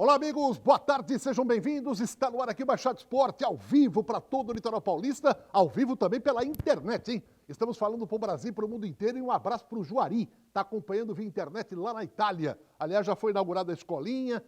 Olá, amigos, boa tarde, sejam bem-vindos. Está no ar aqui o Baixada Esporte, ao vivo para todo o litoral paulista, ao vivo também pela internet, hein? Estamos falando para o Brasil e para o mundo inteiro e um abraço para o Juari, está acompanhando via internet lá na Itália. Aliás, já foi inaugurada a escolinha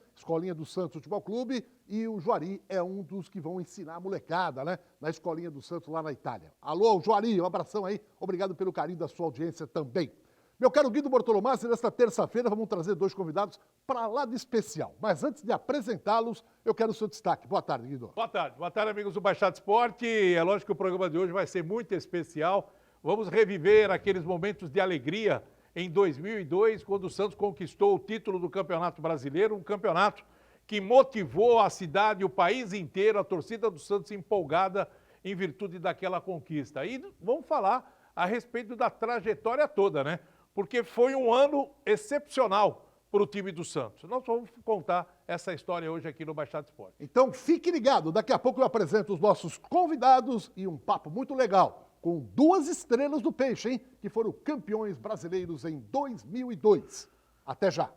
do Santos Futebol Clube, e o Juari é um dos que vão ensinar a molecada, né? Na escolinha do Santos lá na Itália. Alô, Juari, um abração aí, obrigado pelo carinho da sua audiência também. Meu caro Guido Bortolomazzi, nesta terça-feira vamos trazer dois convidados para lá de especial. Mas antes de apresentá-los, eu quero o seu destaque. Boa tarde, Guido. Boa tarde, amigos do Baixada Esporte. É lógico que o programa de hoje vai ser muito especial. Vamos reviver aqueles momentos de alegria em 2002, quando o Santos conquistou o título do Campeonato Brasileiro, um campeonato que motivou a cidade e o país inteiro, a torcida do Santos empolgada em virtude daquela conquista. E vamos falar a respeito da trajetória toda, né? Porque foi um ano excepcional para o time do Santos. Nós vamos contar essa história hoje aqui no Baixada Esporte. Então fique ligado, daqui a pouco eu apresento os nossos convidados e um papo muito legal, com duas estrelas do Peixe, hein? Que foram campeões brasileiros em 2002. Até já.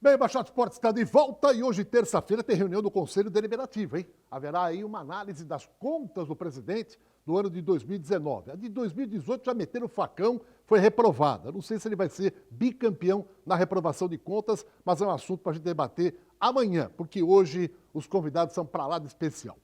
Bem, o Baixada Esporte está de volta e hoje, terça-feira, tem reunião do Conselho Deliberativo, hein? Haverá aí uma análise das contas do presidente do ano de 2019. A de 2018 já meteram o facão, foi reprovada. Não sei se ele vai ser bicampeão na reprovação de contas, mas é um assunto para a gente debater amanhã, porque hoje os convidados são para lá de especial.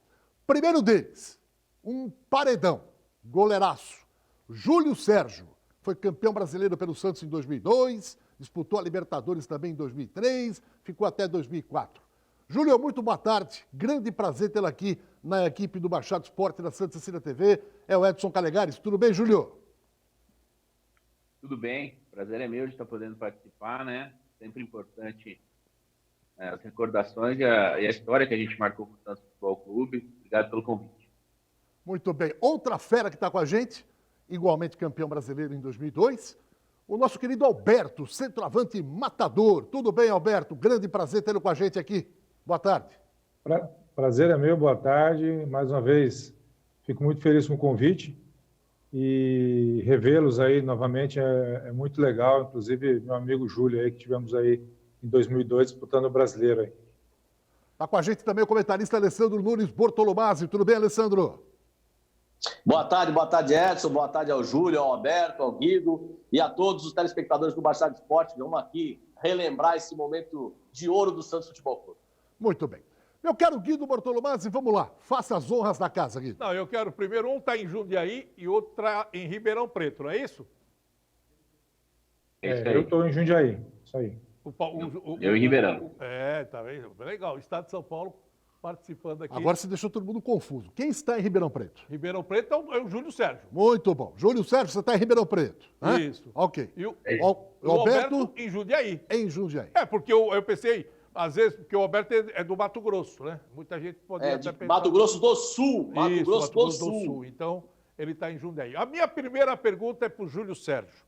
Primeiro deles, um paredão, goleiraço, Júlio Sérgio. Foi campeão brasileiro pelo Santos em 2002, disputou a Libertadores também em 2003, ficou até 2004. Júlio, muito boa tarde. Grande prazer tê-lo aqui na equipe do Baixada Esporte da Santa Cecília TV. É o Edson Calegares. Tudo bem, Júlio? Tudo bem. Prazer é meu de estar podendo participar, né? Sempre importante as recordações e a história que a gente marcou com o Santos Futebol Clube. Obrigado pelo convite. Muito bem. Outra fera que está com a gente, igualmente campeão brasileiro em 2002, o nosso querido Alberto, centroavante matador. Tudo bem, Alberto? Grande prazer tê-lo com a gente aqui. Boa tarde. Prazer é meu, boa tarde. Mais uma vez, fico muito feliz com o convite e revê-los aí novamente é muito legal. Inclusive, meu amigo Júlio aí, que tivemos aí em 2002 disputando o Brasileiro aí. Está com a gente também o comentarista Alessandro Nunes Bortolomazzi. Tudo bem, Alessandro? Boa tarde, Edson. Boa tarde ao Júlio, ao Alberto, ao Guido e a todos os telespectadores do Baixada Esporte. Vamos aqui relembrar esse momento de ouro do Santos Futebol Clube. Muito bem. Meu caro Guido Bortolomazzi, vamos lá. Faça as honras da casa, Guido. Não, eu quero primeiro, um está em Jundiaí e outro está em Ribeirão Preto, não é isso? Eu estou em Jundiaí, isso aí. Eu em Ribeirão. Tá vendo? Legal, o Estado de São Paulo participando aqui. Agora você deixou todo mundo confuso. Quem está em Ribeirão Preto? Ribeirão Preto é o Júlio Sérgio. Muito bom. Júlio Sérgio, você está em Ribeirão Preto. Hã? Isso. Ok. E o Alberto em Jundiaí. Em Jundiaí. Porque eu pensei, às vezes, porque o Alberto é do Mato Grosso, né? Muita gente pode até pensar... Mato Grosso do Sul. Mato Grosso do Sul. Então, ele está em Jundiaí. A minha primeira pergunta é para o Júlio Sérgio.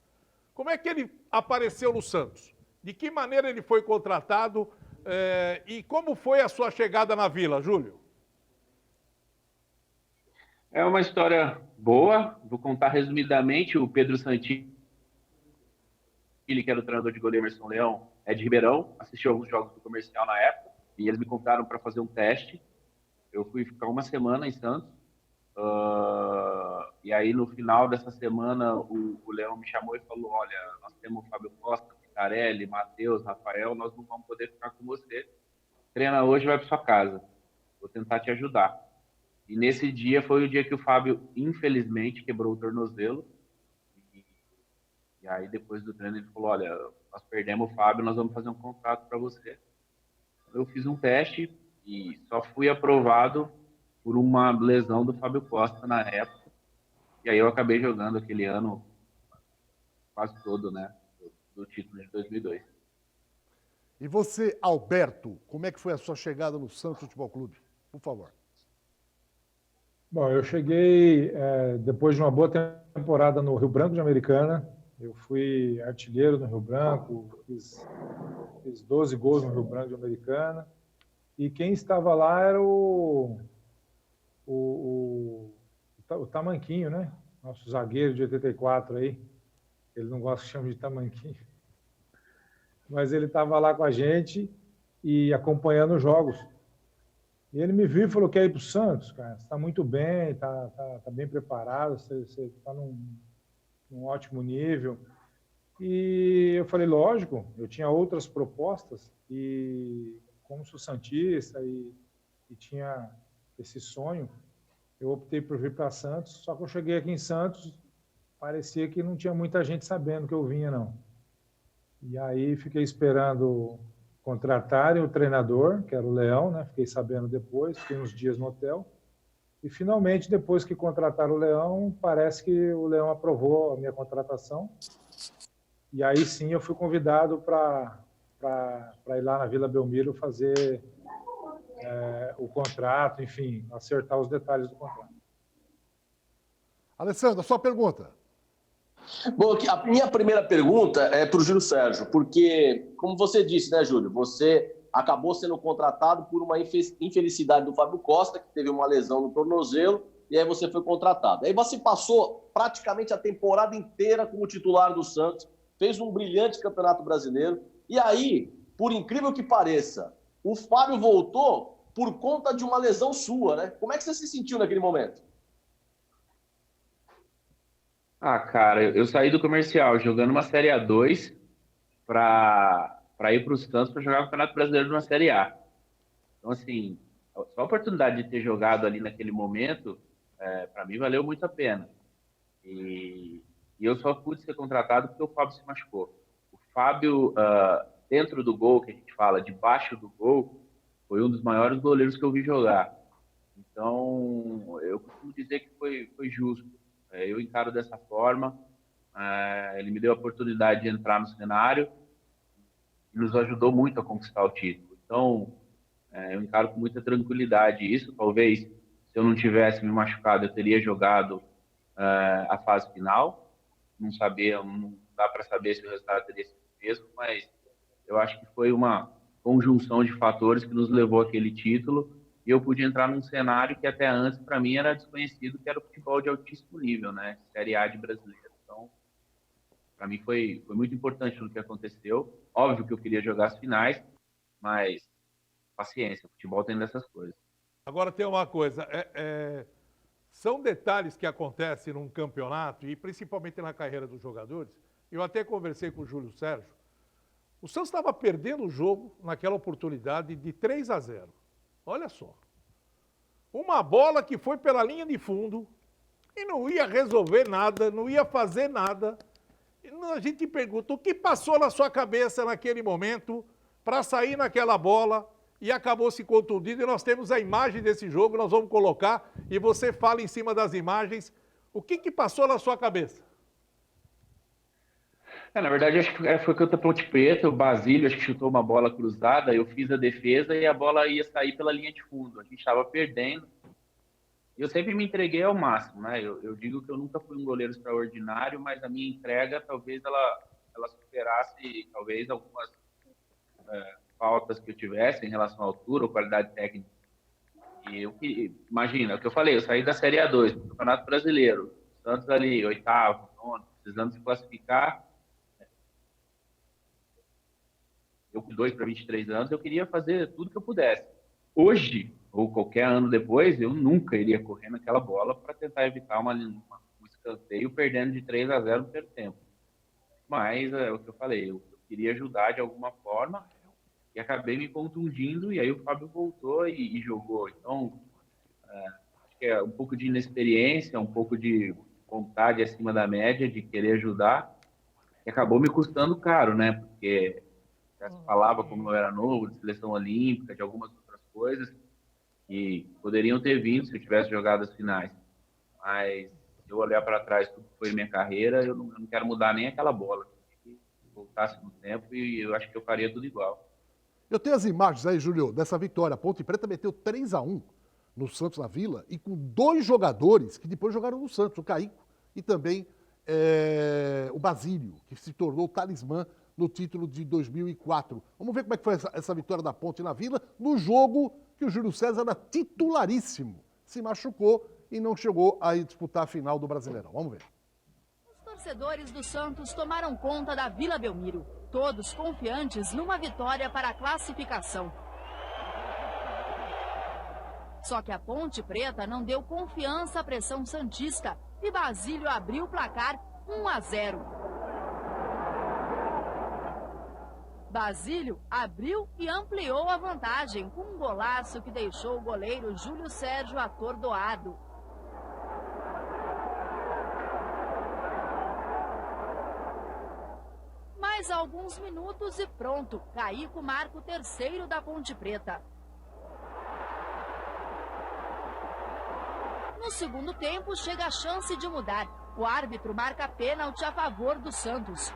Como é que ele apareceu no Santos? De que maneira ele foi contratado e como foi a sua chegada na Vila, Júlio? É uma história boa. Vou contar resumidamente. O Pedro Santini, que era o treinador de goleiro Emerson Leão, é de Ribeirão, assistiu alguns jogos do Comercial na época, e eles me convidaram para fazer um teste. Eu fui ficar uma semana em Santos, e aí no final dessa semana o Leão me chamou e falou: olha, nós temos o Fábio Costa, Picarelli, Matheus, Rafael, nós não vamos poder ficar com você. Treina hoje e vai para sua casa. Vou tentar te ajudar. E nesse dia foi o dia que o Fábio, infelizmente, quebrou o tornozelo. E aí, depois do treino, ele falou: olha, nós perdemos o Fábio, nós vamos fazer um contrato para você. Eu fiz um teste e só fui aprovado por uma lesão do Fábio Costa na época. E aí eu acabei jogando aquele ano quase todo, né, do título de 2002. E você, Alberto, como é que foi a sua chegada no Santos Futebol Clube? Por favor. Bom, eu cheguei depois de uma boa temporada no Rio Branco de Americana. Eu fui artilheiro no Rio Branco, fiz 12 gols no Rio Branco de Americana. E quem estava lá era o Tamanquinho, né? Nosso zagueiro de 84 aí. Ele não gosta que chame de Tamanquinho. Mas ele estava lá com a gente e acompanhando os jogos. E ele me viu e falou: quer ir para o Santos, cara? Você está muito bem, está bem preparado, você está num ótimo nível. E eu falei: lógico, eu tinha outras propostas, e como sou santista e tinha esse sonho, eu optei por vir para Santos. Só que eu cheguei aqui em Santos, parecia que não tinha muita gente sabendo que eu vinha, não. E aí fiquei esperando contratarem o treinador, que era o Leão, né? Fiquei sabendo depois, fiquei uns dias no hotel. E finalmente, depois que contrataram o Leão, parece que o Leão aprovou a minha contratação. E aí sim eu fui convidado para ir lá na Vila Belmiro fazer o contrato, enfim, acertar os detalhes do contrato. Alessandro, a sua pergunta. Bom, a minha primeira pergunta é para o Júlio Sérgio, porque, como você disse, né, Júlio, você acabou sendo contratado por uma infelicidade do Fábio Costa, que teve uma lesão no tornozelo, e aí você foi contratado. Aí você passou praticamente a temporada inteira como titular do Santos, fez um brilhante campeonato brasileiro, e aí, por incrível que pareça, o Fábio voltou por conta de uma lesão sua, né? Como é que você se sentiu naquele momento? Ah, cara, eu saí do comercial jogando uma Série A2 para ir para o Santos para jogar o Campeonato Brasileiro de uma Série A. Então, assim, só a oportunidade de ter jogado ali naquele momento, para mim, valeu muito a pena. E eu só pude ser contratado porque o Fábio se machucou. O Fábio, dentro do gol, que a gente fala, debaixo do gol, foi um dos maiores goleiros que eu vi jogar. Então, eu costumo dizer que foi justo. Eu encaro dessa forma. Ele me deu a oportunidade de entrar no cenário e nos ajudou muito a conquistar o título. Então, eu encaro com muita tranquilidade isso. Talvez, se eu não tivesse me machucado, eu teria jogado a fase final. Não dá para saber se o resultado teria sido o mesmo, mas eu acho que foi uma conjunção de fatores que nos levou àquele título. E eu pude entrar num cenário que até antes, para mim, era desconhecido, que era o futebol de altíssimo nível, né? Série A de brasileiro. Então, para mim foi muito importante tudo que aconteceu. Óbvio que eu queria jogar as finais, mas paciência, o futebol tem dessas coisas. Agora tem uma coisa, são detalhes que acontecem num campeonato e principalmente na carreira dos jogadores. Eu até conversei com o Júlio Sérgio. O Santos estava perdendo o jogo naquela oportunidade de 3-0. Olha só. Uma bola que foi pela linha de fundo e não ia resolver nada, não ia fazer nada. E a gente pergunta, o que passou na sua cabeça naquele momento para sair naquela bola e acabou se contundindo? E nós temos a imagem desse jogo, nós vamos colocar e você fala em cima das imagens. O que passou na sua cabeça? Na verdade, acho que foi contra a Ponte Preta, o Basílio acho que chutou uma bola cruzada, eu fiz a defesa e a bola ia sair pela linha de fundo. A gente estava perdendo. E eu sempre me entreguei ao máximo, né? Eu digo que eu nunca fui um goleiro extraordinário, mas a minha entrega, talvez ela superasse, talvez, algumas faltas que eu tivesse em relação à altura ou qualidade técnica. E imagina, o que eu falei, eu saí da Série A2, do Campeonato Brasileiro, Santos ali, 8º, 9º, precisando se classificar. Eu com 2 para 23 anos, eu queria fazer tudo que eu pudesse. Hoje, ou qualquer ano depois, eu nunca iria correr naquela bola para tentar evitar um escanteio perdendo de 3-0 no primeiro tempo. Mas é o que eu falei, eu queria ajudar de alguma forma e acabei me contundindo e aí o Fábio voltou e jogou. Então, acho que é um pouco de inexperiência, um pouco de vontade acima da média, de querer ajudar, e acabou me custando caro, né? Porque já se falava, como eu era novo, de seleção olímpica, de algumas outras coisas, que poderiam ter vindo se eu tivesse jogado as finais. Mas se eu olhar para trás tudo que foi minha carreira, eu não quero mudar nem aquela bola. Se voltasse no tempo, e eu acho que eu faria tudo igual. Eu tenho as imagens aí, Júlio, dessa vitória. A Ponte Preta meteu 3-1 no Santos na Vila e com 2 jogadores que depois jogaram no Santos, o Caico e também o Basílio, que se tornou o talismã no título de 2004. Vamos ver como é que foi essa vitória da Ponte na Vila, no jogo que o Júlio César era titularíssimo. Se machucou e não chegou a disputar a final do Brasileirão. Vamos ver. Os torcedores do Santos tomaram conta da Vila Belmiro. todos confiantes numa vitória para a classificação. Só que a Ponte Preta não deu confiança à pressão santista e Basílio abriu o placar 1-0. Basílio abriu e ampliou a vantagem com um golaço que deixou o goleiro Júlio Sérgio atordoado. Mais alguns minutos e pronto, Caico marca o terceiro da Ponte Preta. No segundo tempo, chega a chance de mudar. O árbitro marca pênalti a favor do Santos.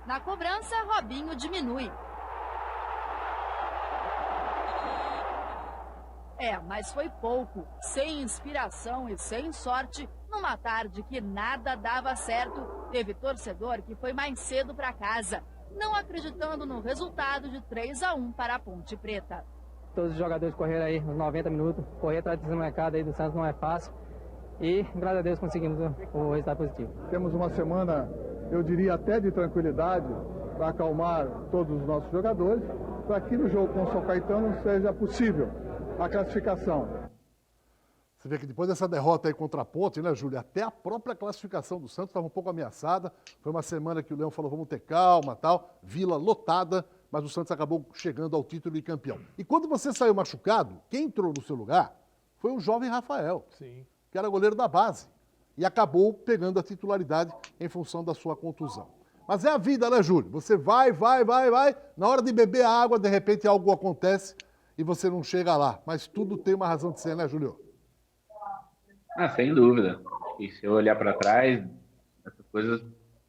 Na cobrança, Robinho diminui. Mas foi pouco. Sem inspiração e sem sorte, numa tarde que nada dava certo, teve torcedor que foi mais cedo para casa, não acreditando no resultado de 3-1 para a Ponte Preta. Todos os jogadores correram aí uns 90 minutos, correr atrás desse molecada aí do Santos não é fácil. E, graças a Deus, conseguimos o resultado positivo. Temos uma semana, eu diria até de tranquilidade, para acalmar todos os nossos jogadores, para que no jogo com o São Caetano seja possível a classificação. Você vê que depois dessa derrota aí contra a Ponte, né, Júlio? Até a própria classificação do Santos estava um pouco ameaçada. Foi uma semana que o Leão falou, vamos ter calma, tal. Vila lotada, mas o Santos acabou chegando ao título de campeão. E quando você saiu machucado, quem entrou no seu lugar foi o jovem Rafael. Sim. Que era goleiro da base, e acabou pegando a titularidade em função da sua contusão. Mas é a vida, né, Júlio? Você vai, na hora de beber a água, de repente algo acontece e você não chega lá. Mas tudo tem uma razão de ser, né, Júlio? Sem dúvida. E se eu olhar para trás, essas coisas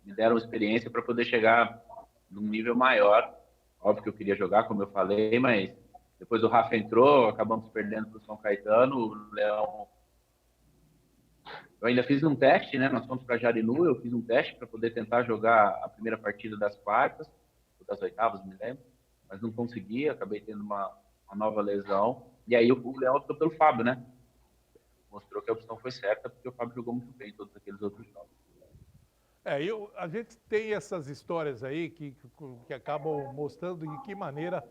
me deram experiência para poder chegar num nível maior. Óbvio que eu queria jogar, como eu falei, mas depois o Rafa entrou, acabamos perdendo para o São Caetano, o Leão. Eu ainda fiz um teste, né? Nós fomos para Jarinu, eu fiz um teste para poder tentar jogar a primeira partida das quartas, ou das oitavas, me lembro, mas não consegui, acabei tendo uma nova lesão. E aí o Leão optou pelo Fábio, né? Mostrou que a opção foi certa, porque o Fábio jogou muito bem em todos aqueles outros jogos. A gente tem essas histórias aí que acabam mostrando de que maneira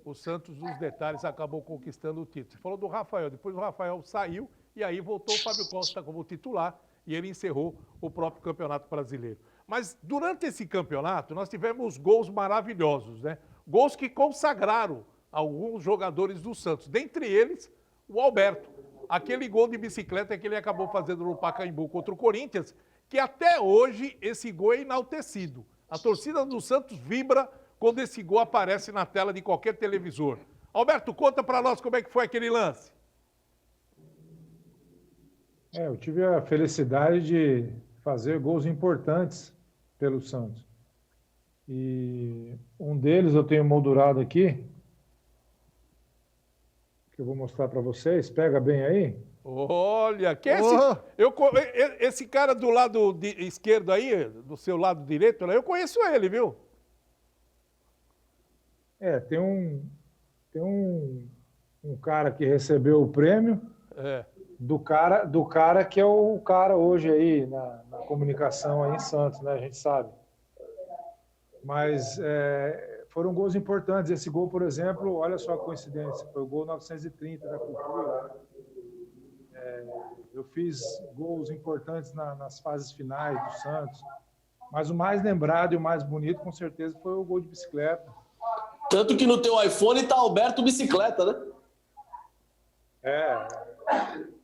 o Santos, nos detalhes, acabou conquistando o título. Você falou do Rafael, depois o Rafael saiu, e aí voltou o Fábio Costa como titular e ele encerrou o próprio Campeonato Brasileiro. Mas durante esse campeonato nós tivemos gols maravilhosos, né? Gols que consagraram alguns jogadores do Santos, dentre eles o Alberto. Aquele gol de bicicleta que ele acabou fazendo no Pacaembu contra o Corinthians, que até hoje esse gol é enaltecido. A torcida do Santos vibra quando esse gol aparece na tela de qualquer televisor. Alberto, conta para nós como é que foi aquele lance. Eu tive a felicidade de fazer gols importantes pelo Santos. E um deles eu tenho moldurado aqui, que eu vou mostrar para vocês. Pega bem aí. Olha, que esse cara do lado esquerdo aí, do seu lado direito, eu conheço ele, viu? Tem um cara que recebeu o prêmio. Do cara que é o cara hoje aí na comunicação aí em Santos, né? A gente sabe. Mas foram gols importantes. Esse gol, por exemplo, olha só a coincidência, foi o gol 930 da Cultura. Eu fiz gols importantes nas fases finais do Santos, mas o mais lembrado e o mais bonito, com certeza, foi o gol de bicicleta. Tanto que no teu iPhone tá Alberto Bicicleta, né?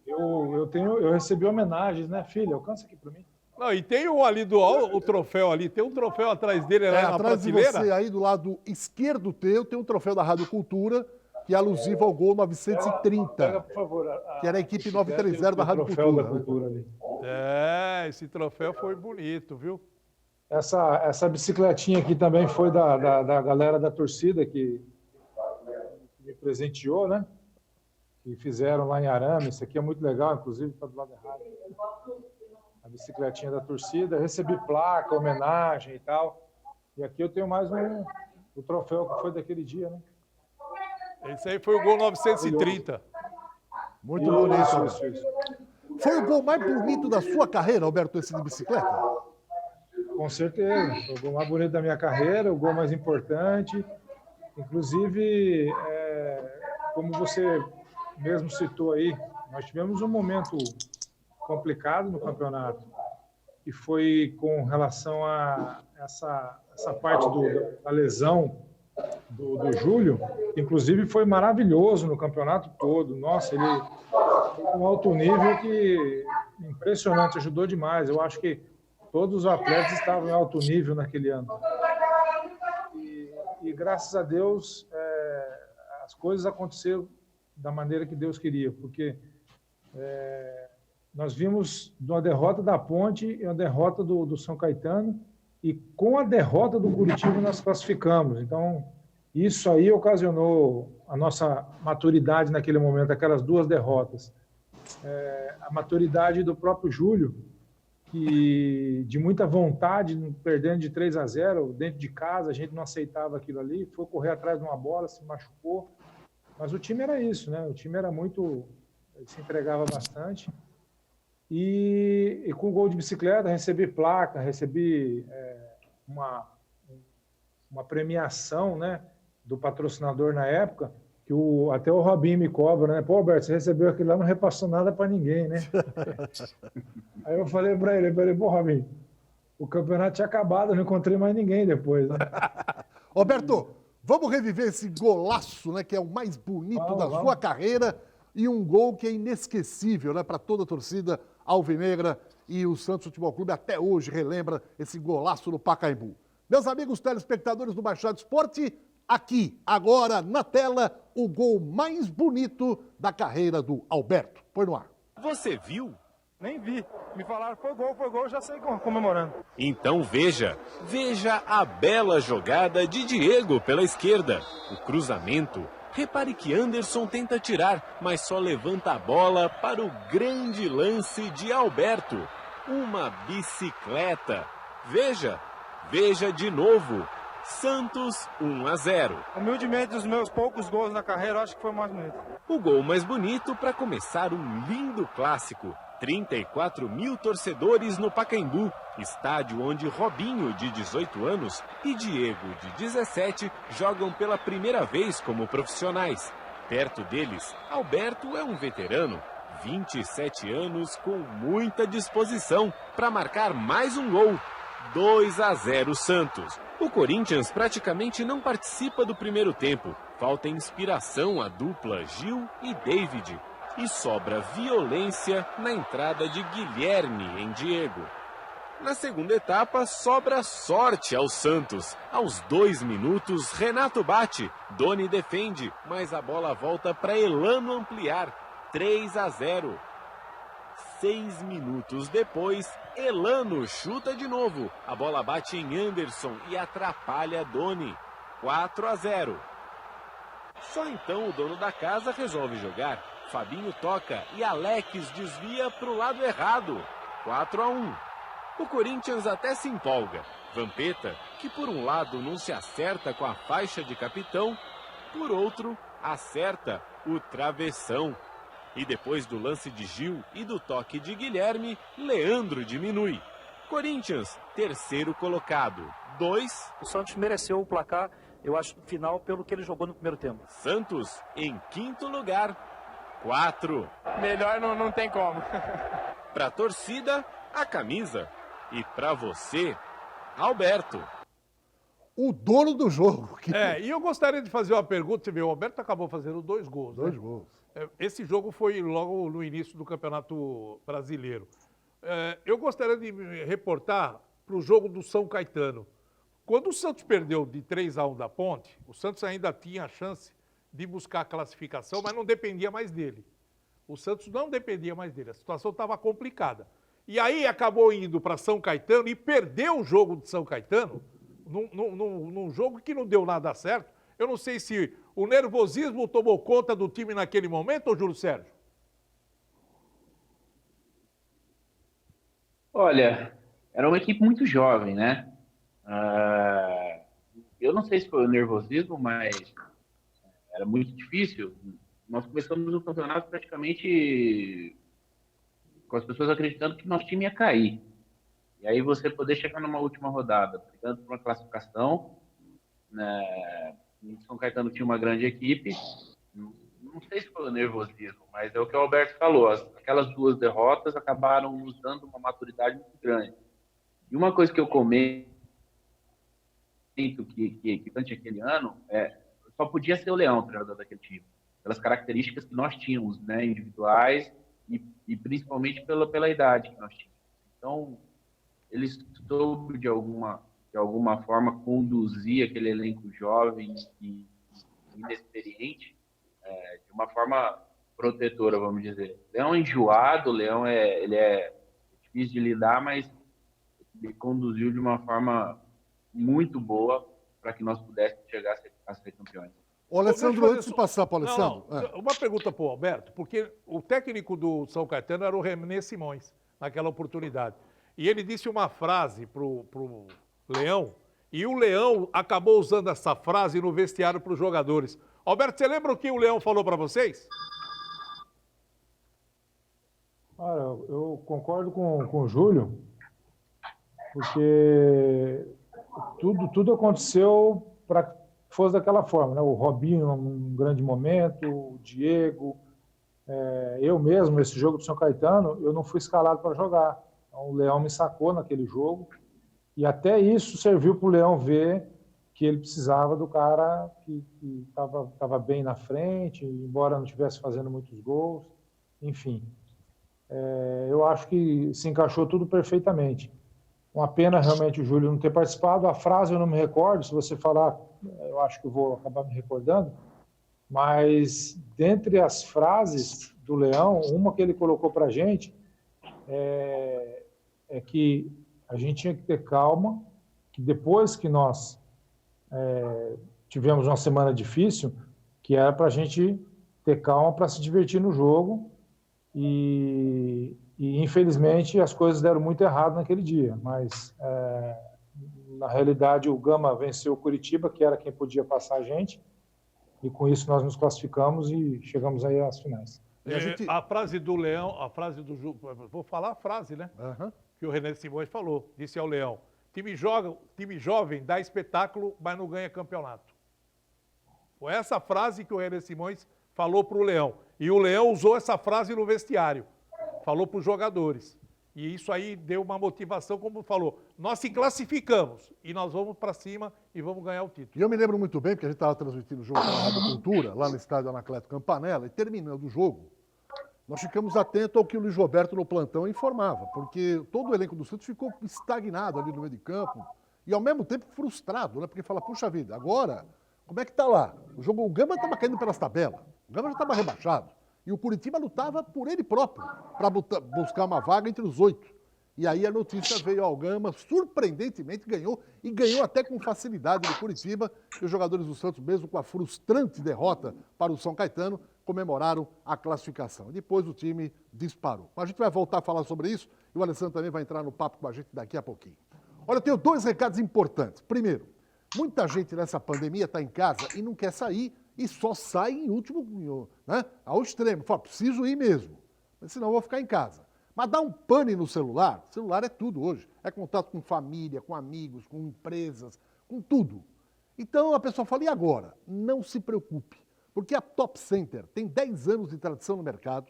Eu recebi homenagens, né, filha? Alcança aqui para mim. Não, e tem um ali o troféu ali, tem um troféu atrás dele lá na atrás prateleira. De você, aí do lado esquerdo tem um troféu da Rádio Cultura, que é alusivo ao gol 930. Pega, por favor, que era a equipe 930 da Rádio Cultura. Da Cultura ali. Esse troféu foi bonito, viu? Essa bicicletinha aqui também foi da galera da torcida que me presenteou, né? Que fizeram lá em Arame. Isso aqui é muito legal, inclusive está do lado errado. A bicicletinha da torcida. Recebi placa, homenagem e tal. E aqui eu tenho mais o troféu que foi daquele dia, né? Esse aí foi o gol 930. Muito bonito. Isso. Foi o gol mais bonito da sua carreira, Alberto, esse de bicicleta? Com certeza. Foi o gol mais bonito da minha carreira, o gol mais importante. Inclusive, como você mesmo citou aí, nós tivemos um momento complicado no campeonato, que foi com relação a essa parte da lesão do Júlio, que inclusive foi maravilhoso no campeonato todo. Nossa, ele foi com um alto nível que impressionante, ajudou demais. Eu acho que todos os atletas estavam em alto nível naquele ano. E graças a Deus, as coisas aconteceram da maneira que Deus queria, porque nós vimos uma derrota da Ponte e uma derrota do São Caetano, e com a derrota do Curitiba nós classificamos. Então, isso aí ocasionou a nossa maturidade naquele momento, aquelas duas derrotas. A maturidade do próprio Júlio, que de muita vontade, perdendo de 3-0, dentro de casa, a gente não aceitava aquilo ali, foi correr atrás de uma bola, se machucou. Mas o time era isso, né? O time era muito... Ele se entregava bastante. E com o gol de bicicleta, recebi placa, recebi uma premiação, né, do patrocinador na época, que até o Robinho me cobra, né? Pô, Alberto, você recebeu aquilo lá, não repassou nada para ninguém, né? Aí eu falei para ele, pô, Robinho, o campeonato tinha acabado, eu não encontrei mais ninguém depois, né? Roberto, vamos reviver esse golaço, né, que é o mais bonito da sua carreira, e um gol que é inesquecível, né, para toda a torcida alvinegra, e o Santos Futebol Clube até hoje relembra esse golaço no Pacaembu. Meus amigos telespectadores do Baixada Esporte, aqui, agora, na tela, o gol mais bonito da carreira do Alberto. Põe no ar. Você viu? Nem vi. Me falaram, foi gol, já saí comemorando. Então veja a bela jogada de Diego pela esquerda. O cruzamento. Repare que Anderson tenta tirar, mas só levanta a bola para o grande lance de Alberto. Uma bicicleta. Veja de novo. Santos 1-0. Humildemente, dos meus poucos gols na carreira, eu acho que foi o mais bonito. O gol mais bonito para começar um lindo clássico. 34 mil torcedores no Pacaembu, estádio onde Robinho, de 18 anos, e Diego, de 17, jogam pela primeira vez como profissionais. Perto deles, Alberto é um veterano, 27 anos com muita disposição para marcar mais um gol. 2-0 Santos. O Corinthians praticamente não participa do primeiro tempo. Falta inspiração à dupla Gil e David. E sobra violência na entrada de Guilherme em Diego. Na segunda etapa, sobra sorte ao Santos. Aos 2 minutos, Renato bate. Doni defende, mas a bola volta para Elano ampliar. 3-0. 6 minutos depois, Elano chuta de novo. A bola bate em Anderson e atrapalha Doni. 4-0. Só então o dono da casa resolve jogar. Fabinho toca e Alex desvia para o lado errado. 4-1. O Corinthians até se empolga. Vampeta, que por um lado não se acerta com a faixa de capitão, por outro, acerta o travessão. E depois do lance de Gil e do toque de Guilherme, Leandro diminui. Corinthians, terceiro colocado, 2. O Santos mereceu o placar, eu acho, no final, pelo que ele jogou no primeiro tempo. Santos, em quinto lugar, 4. Melhor não tem como. Para a torcida, a camisa. E para você, Alberto. O dono do jogo. E eu gostaria de fazer uma pergunta. Você vê, o Alberto acabou fazendo 2 gols. 2 gols. Esse jogo foi logo no início do Campeonato Brasileiro. Eu gostaria de me reportar para o jogo do São Caetano. Quando o Santos perdeu de 3-1 da Ponte, o Santos ainda tinha a chance de buscar a classificação, mas não dependia mais dele. O Santos não dependia mais dele, a situação estava complicada. E aí acabou indo para São Caetano e perdeu o jogo de São Caetano, num jogo que não deu nada certo. Eu não sei se o nervosismo tomou conta do time naquele momento, ou Júlio Sérgio? Olha, era uma equipe muito jovem, né? Eu não sei se foi o nervosismo, mas era muito difícil. Nós começamos o campeonato praticamente com as pessoas acreditando que nosso time ia cair. E aí você poder chegar numa última rodada, brigando por uma classificação, né? O São Caetano tinha uma grande equipe, não sei se foi o nervosismo, mas é o que o Alberto falou, aquelas 2 derrotas acabaram nos dando uma maturidade muito grande. E uma coisa que eu comento que durante aquele ano, só podia ser o Leão o treinador daquele time, pelas características que nós tínhamos, né, individuais e principalmente pela idade que nós tínhamos. Então, ele soube de alguma forma conduzir aquele elenco jovem e inexperiente de uma forma protetora, vamos dizer. Leão enjoado, Leão ele é difícil de lidar, mas ele conduziu de uma forma muito boa para que nós pudéssemos chegar a ser campeões. Ô, Alessandro, antes de passar para o Alessandro... Uma pergunta para o Alberto, porque o técnico do São Caetano era o René Simões, naquela oportunidade. E ele disse uma frase pro Leão, e o Leão acabou usando essa frase no vestiário para os jogadores. Alberto, você lembra o que o Leão falou para vocês? Olha, eu concordo com o Júlio, porque tudo aconteceu para que fosse daquela forma, né? O Robinho num grande momento, o Diego, eu mesmo, esse jogo do São Caetano, eu não fui escalado para jogar. Então, o Leão me sacou naquele jogo e até isso serviu para o Leão ver que ele precisava do cara que estava bem na frente, embora não estivesse fazendo muitos gols, enfim. Eu acho que se encaixou tudo perfeitamente. Uma pena realmente o Júlio não ter participado. A frase eu não me recordo, se você falar, eu acho que eu vou acabar me recordando, mas dentre as frases do Leão, uma que ele colocou para a gente é que a gente tinha que ter calma, que depois que nós tivemos uma semana difícil, que era para a gente ter calma para se divertir no jogo e infelizmente as coisas deram muito errado naquele dia, mas na realidade o Gama venceu o Curitiba, que era quem podia passar a gente, e com isso nós nos classificamos e chegamos aí às finais. A frase do Leão, a frase do Ju, vou falar a frase, né? Uhum. Que o René Simões falou, disse ao Leão: time jovem dá espetáculo, mas não ganha campeonato. Foi essa frase que o René Simões falou para o Leão. E o Leão usou essa frase no vestiário. Falou para os jogadores. E isso aí deu uma motivação, como falou. Nós se classificamos e nós vamos para cima e vamos ganhar o título. E eu me lembro muito bem, porque a gente estava transmitindo o jogo na Rádio Cultura, lá no estádio Anacleto Campanella, e terminando o jogo, nós ficamos atentos ao que o Luiz Roberto no plantão informava, porque todo o elenco do Santos ficou estagnado ali no meio de campo e ao mesmo tempo frustrado, né? Porque fala, puxa vida, agora, como é que tá lá? O Gama estava caindo pelas tabelas, o Gama já estava rebaixado e o Curitiba lutava por ele próprio para buscar uma vaga entre os 8. E aí a notícia veio ao Gama, surpreendentemente ganhou, e ganhou até com facilidade do Curitiba, e os jogadores do Santos, mesmo com a frustrante derrota para o São Caetano, comemoraram a classificação. Depois o time disparou. Mas a gente vai voltar a falar sobre isso, e o Alessandro também vai entrar no papo com a gente daqui a pouquinho. Olha, eu tenho 2 recados importantes. Primeiro, muita gente nessa pandemia está em casa e não quer sair, e só sai em último, né, ao extremo. Fala, preciso ir mesmo, senão eu vou ficar em casa. Mas dá um pane no celular é tudo hoje. É contato com família, com amigos, com empresas, com tudo. Então a pessoa fala, e agora? Não se preocupe, porque a Top Center tem 10 anos de tradição no mercado,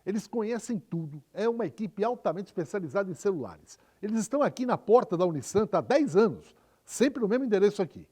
eles conhecem tudo, é uma equipe altamente especializada em celulares. Eles estão aqui na porta da Unisanta há 10 anos, sempre no mesmo endereço aqui.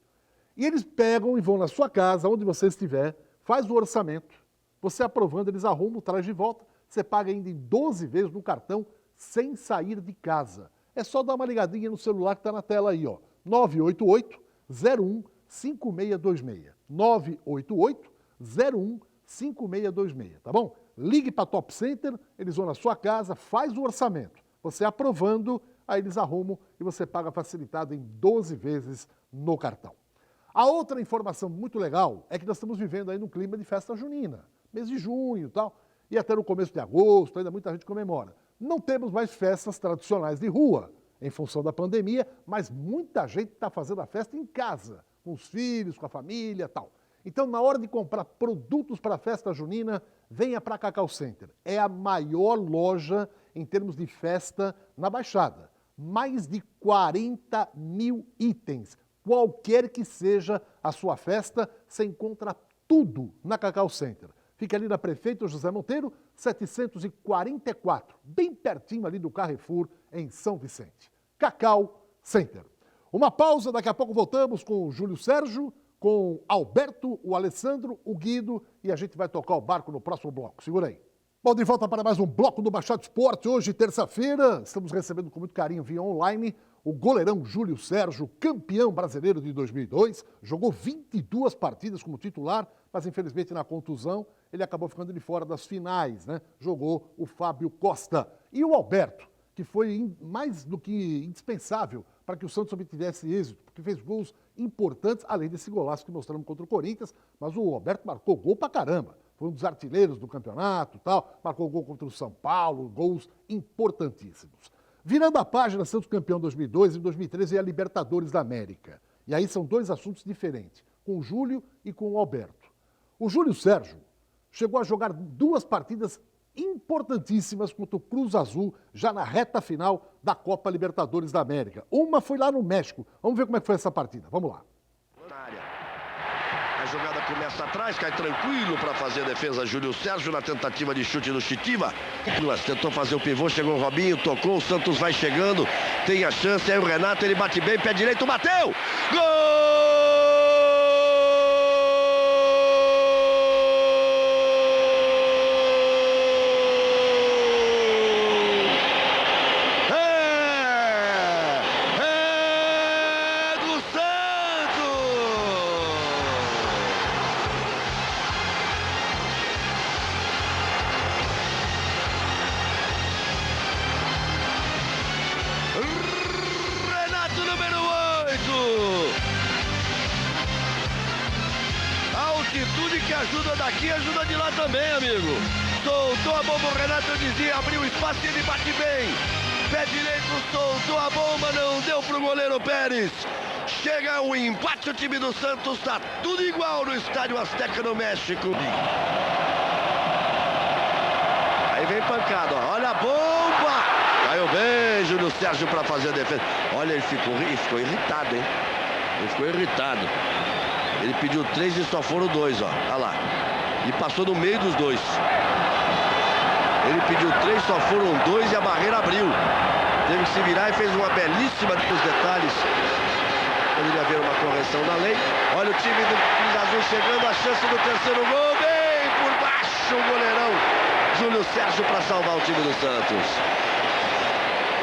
E eles pegam e vão na sua casa, onde você estiver, faz o orçamento, você aprovando, eles arrumam, traz de volta, você paga ainda em 12 vezes no cartão, sem sair de casa. É só dar uma ligadinha no celular que está na tela aí, ó. 988-01-5626. 988-01-5626, tá bom? Ligue para a Top Center, eles vão na sua casa, faz o orçamento. Você aprovando, aí eles arrumam e você paga facilitado em 12 vezes no cartão. A outra informação muito legal é que nós estamos vivendo aí num clima de festa junina, mês de junho e tal, e até no começo de agosto, ainda muita gente comemora. Não temos mais festas tradicionais de rua, em função da pandemia, mas muita gente está fazendo a festa em casa, com os filhos, com a família e tal. Então, na hora de comprar produtos para a festa junina, venha para a Cacau Center. É a maior loja em termos de festa na Baixada. mais de 40 mil itens. Qualquer que seja a sua festa, você encontra tudo na Cacau Center. Fica ali na Prefeito José Monteiro, 744, bem pertinho ali do Carrefour, em São Vicente. Cacau Center. Uma pausa, daqui a pouco voltamos com o Júlio Sérgio, com Alberto, o Alessandro, o Guido, e a gente vai tocar o barco no próximo bloco. Segura aí. Bom, de volta para mais um bloco do Baixado Esporte. Hoje, terça-feira, estamos recebendo com muito carinho via online o goleirão Júlio Sérgio, campeão brasileiro de 2002. Jogou 22 partidas como titular, mas infelizmente na contusão ele acabou ficando de fora das finais, né? Jogou o Fábio Costa. E o Alberto, que foi mais do que indispensável para que o Santos obtivesse êxito, porque fez gols importantes, além desse golaço que mostramos contra o Corinthians, mas o Alberto marcou gol pra caramba. Foi um dos artilheiros do campeonato e tal, marcou gol contra o São Paulo, gols importantíssimos. Virando a página, Santos campeão em 2002 e em 2013 é a Libertadores da América. E aí são dois assuntos diferentes, com o Júlio e com o Alberto. O Júlio Sérgio chegou a jogar 2 partidas importantíssimas contra o Cruz Azul, já na reta final da Copa Libertadores da América. Uma foi lá no México. Vamos ver como é que foi essa partida. Vamos lá. A jogada começa atrás, cai tranquilo para fazer a defesa. Júlio Sérgio na tentativa de chute do Chitiva. Tentou fazer o pivô, chegou o Robinho, tocou, o Santos vai chegando, tem a chance, aí o Renato, ele bate bem, pé direito, bateu! Gol! Ajuda daqui, ajuda de lá também, amigo. Soltou a bomba, o Renato dizia, abriu espaço e ele bate bem. Pé direito, soltou a bomba, não deu pro goleiro Pérez. Chega o empate, o time do Santos tá tudo igual no Estádio Azteca no México. Aí vem pancada, ó. Olha a bomba. Caiu bem, Júlio Sérgio para fazer a defesa. Olha, ele ficou irritado, hein? Ele ficou irritado. Ele pediu 3 e só foram 2, ó. Olha lá. E passou no meio dos 2. Ele pediu 3, só foram 2 e a barreira abriu. Teve que se virar e fez uma belíssima dos detalhes. Poderia haver uma correção da lei. Olha o time do Cruz Azul chegando, a chance do terceiro gol. Bem por baixo o goleirão Júlio Sérgio para salvar o time do Santos.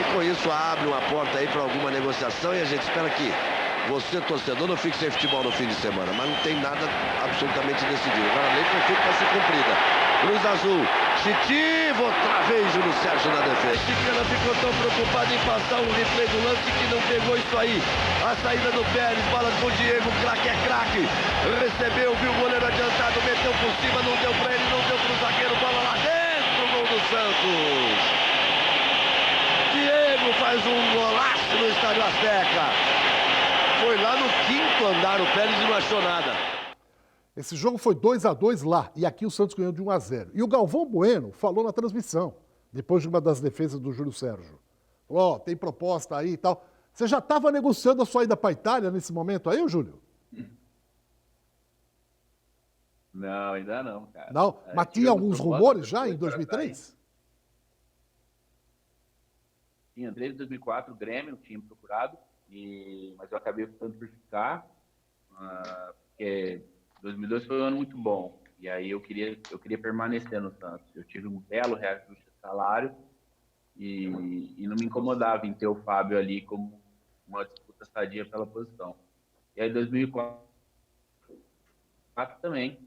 E com isso abre uma porta aí para alguma negociação e a gente espera que você, torcedor, não fique sem futebol no fim de semana, mas não tem nada absolutamente decidido. Agora a lei foi feita para ser cumprida. Cruz Azul, Chitivo, outra vez Júlio Sérgio na defesa. Chicana ficou tão preocupado em passar um replay do lance que não pegou isso aí. A saída do Pérez, bola com o Diego, craque é craque. Recebeu, viu o goleiro adiantado, meteu por cima, não deu para ele, não deu para o zagueiro, bola lá dentro, gol do Santos. Diego faz um golaço no Estádio Azteca. Foi lá no 5º andar, o Pérez não achou nada. Esse jogo foi 2-2 lá, e aqui o Santos ganhou de 1-0. E o Galvão Bueno falou na transmissão, depois de uma das defesas do Júlio Sérgio. Falou, ó, tem proposta aí e tal. Você já estava negociando a sua ida para a Itália nesse momento aí, Júlio? Não, ainda não, cara. Não? Mas tinha alguns rumores já em 2003? Tinha, desde 2004 o Grêmio tinha procurado. Mas eu acabei optando por ficar, porque 2002 foi um ano muito bom, e aí eu queria permanecer no Santos. Eu tive um belo reajuste de salário e não me incomodava em ter o Fábio ali como uma disputa sadia pela posição. E aí em 2004 também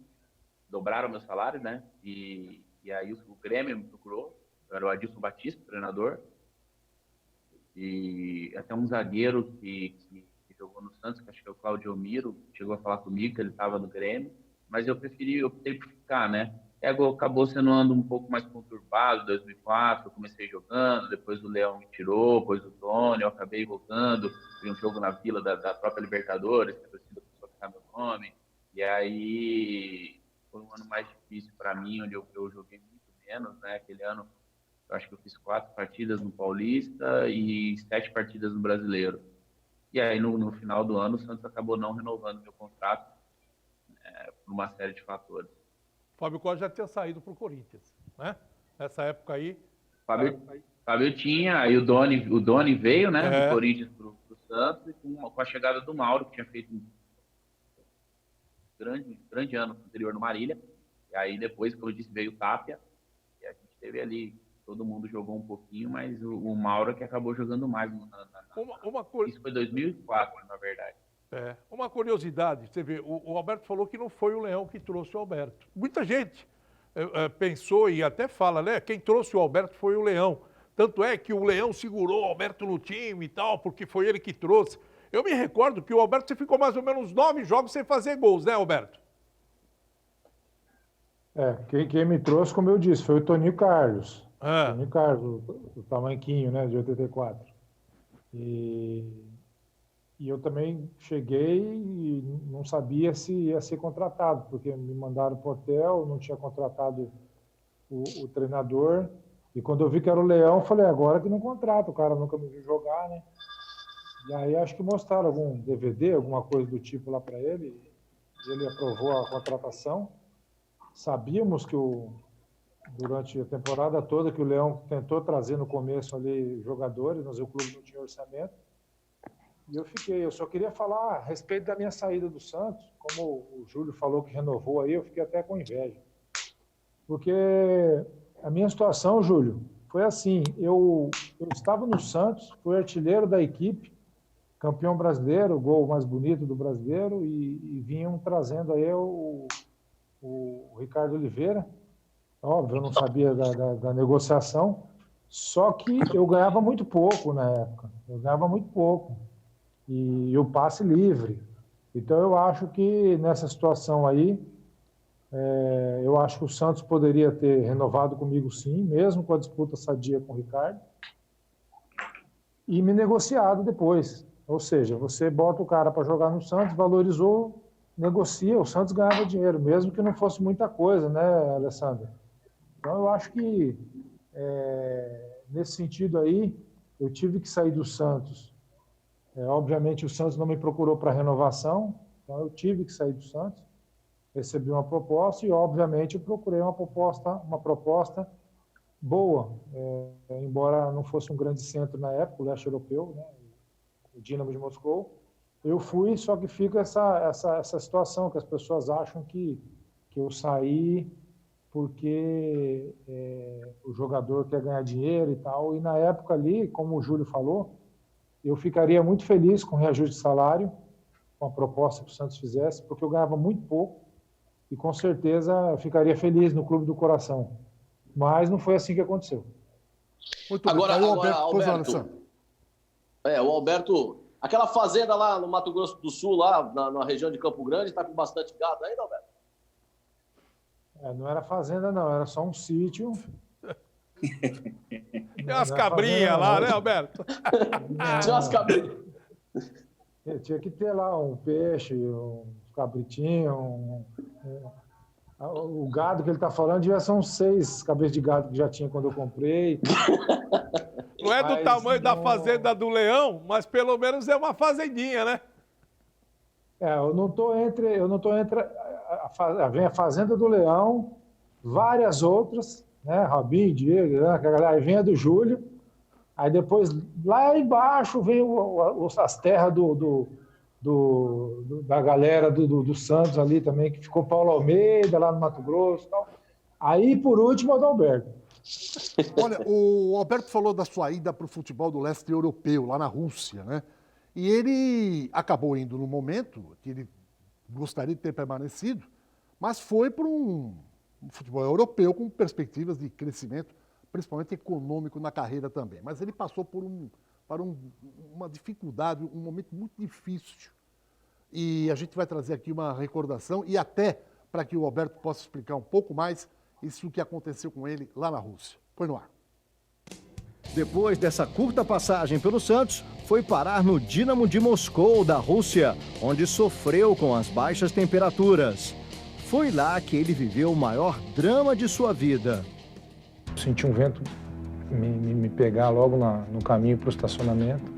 dobraram meu salário, né? E aí o Grêmio me procurou, eu era o Adilson Batista, treinador. E até um zagueiro que jogou no Santos, que acho que é o Claudio Miro, chegou a falar comigo que ele estava no Grêmio, mas eu optei por ficar, né? Acabou sendo um ano um pouco mais conturbado, 2004, eu comecei jogando, depois o Leão me tirou, depois o Tony, eu acabei voltando, vi um jogo na Vila da própria Libertadores, que a torcida começou a ficar meu nome, e aí foi um ano mais difícil para mim, onde eu joguei muito menos, né? Aquele ano acho que eu fiz 4 partidas no Paulista e 7 partidas no Brasileiro. E aí, no final do ano, o Santos acabou não renovando meu contrato por uma série de fatores. Fábio Costa já tinha saído para o Corinthians, né? Nessa época aí. Fábio tinha, aí o Doni veio, né, do Corinthians para o Santos, e com a chegada do Mauro, que tinha feito um grande ano anterior no Marília. E aí depois, como eu disse, veio o Tapia, e a gente teve ali, todo mundo jogou um pouquinho, mas o Mauro que acabou jogando mais. Isso foi 2004, na verdade. Uma curiosidade, você vê, o Alberto falou que não foi o Leão que trouxe o Alberto. Muita gente pensou e até fala, né, quem trouxe o Alberto foi o Leão. Tanto é que o Leão segurou o Alberto no time e tal, porque foi ele que trouxe. Eu me recordo que o Alberto ficou mais ou menos 9 jogos sem fazer gols, né, Alberto? Quem me trouxe, como eu disse, foi o Toninho Carlos. Toninho Carlos, o tamanquinho, né, de 84. E eu também cheguei e não sabia se ia ser contratado, porque me mandaram para o hotel, não tinha contratado o treinador. E quando eu vi que era o Leão, eu falei, agora que não contrata, o cara nunca me viu jogar, né? E aí acho que mostraram algum DVD, alguma coisa do tipo lá para ele, e ele aprovou a contratação. Sabíamos que durante a temporada toda que o Leão tentou trazer no começo ali jogadores, mas o clube não tinha orçamento. E eu só queria falar a respeito da minha saída do Santos, como o Júlio falou que renovou aí, eu fiquei até com inveja. Porque a minha situação, Júlio, foi assim, eu estava no Santos, fui artilheiro da equipe, campeão brasileiro, o gol mais bonito do brasileiro, e vinham trazendo aí o Ricardo Oliveira. Óbvio, eu não sabia da negociação, só que eu ganhava muito pouco na época, e o passe livre. Então eu acho que nessa situação aí, eu acho que o Santos poderia ter renovado comigo sim, mesmo com a disputa sadia com o Ricardo, e me negociado depois. Ou seja, você bota o cara para jogar no Santos, valorizou, negocia, o Santos ganhava dinheiro, mesmo que não fosse muita coisa, né, Alessandro? Então eu acho que nesse sentido aí, eu tive que sair do Santos. Obviamente o Santos não me procurou para renovação, então eu tive que sair do Santos. Recebi uma proposta e, obviamente, eu procurei uma proposta boa, embora não fosse um grande centro na época, o leste europeu, né, o Dinamo de Moscou. Eu fui, só que fica essa situação que as pessoas acham que eu saí porque o jogador quer ganhar dinheiro e tal. E na época ali, como o Júlio falou, eu ficaria muito feliz com o reajuste de salário, com a proposta que o Santos fizesse, porque eu ganhava muito pouco. E com certeza eu ficaria feliz no clube do coração. Mas não foi assim que aconteceu. Muito agora, bem. Alberto, o Alberto, aquela fazenda lá no Mato Grosso do Sul, lá na região de Campo Grande, está com bastante gado ainda, Alberto? Não era fazenda, não, era só um sítio. Tem umas cabrinhas lá, né, Alberto? Tinha umas cabrinhas. Tinha que ter lá um peixe, um cabritinho, o gado que ele está falando devia ser uns 6 cabeças de gado que já tinha quando eu comprei. Não é do tamanho da fazenda do Leão, mas pelo menos é uma fazendinha, né? Eu não tô entre vem a Fazenda do Leão, várias outras, né? Robinho, Diego, aí vem a do Júlio, aí depois lá embaixo vem as terras da galera do Santos ali também, que ficou Paulo Almeida lá no Mato Grosso e tal. Aí, por último, é o do Alberto. Olha, o Alberto falou da sua ida para o futebol do leste europeu, lá na Rússia, né? E ele acabou indo no momento que ele gostaria de ter permanecido, mas foi para um futebol europeu com perspectivas de crescimento, principalmente econômico na carreira também. Mas ele passou por uma dificuldade, um momento muito difícil. E a gente vai trazer aqui uma recordação e até para que o Alberto possa explicar um pouco mais isso que aconteceu com ele lá na Rússia. Põe no ar. Depois dessa curta passagem pelo Santos, foi parar no Dinamo de Moscou, da Rússia, onde sofreu com as baixas temperaturas. Foi lá que ele viveu o maior drama de sua vida. Senti um vento me pegar logo no caminho para o estacionamento.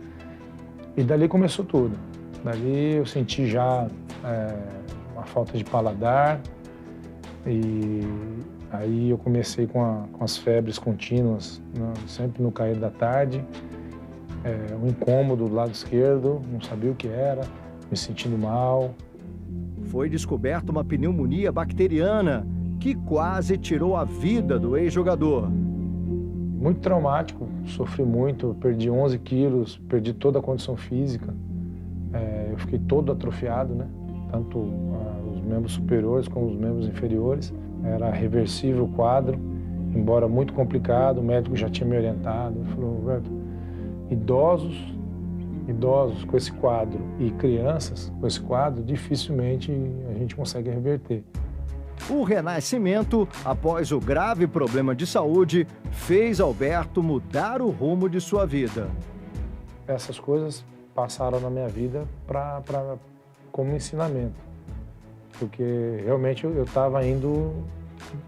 E dali começou tudo. Dali eu senti já uma falta de paladar e aí eu comecei com as febres contínuas, né, sempre no cair da tarde, um incômodo do lado esquerdo, não sabia o que era, me sentindo mal. Foi descoberta uma pneumonia bacteriana que quase tirou a vida do ex-jogador. Muito traumático, sofri muito, perdi 11 quilos, perdi toda a condição física. Eu fiquei todo atrofiado, né? Tanto os membros superiores como os membros inferiores. Era reversível o quadro, embora muito complicado, o médico já tinha me orientado. Ele falou, Roberto, idosos com esse quadro e crianças com esse quadro, dificilmente a gente consegue reverter. O renascimento, após o grave problema de saúde, fez Alberto mudar o rumo de sua vida. Essas coisas passaram na minha vida como ensinamento, porque realmente eu estava indo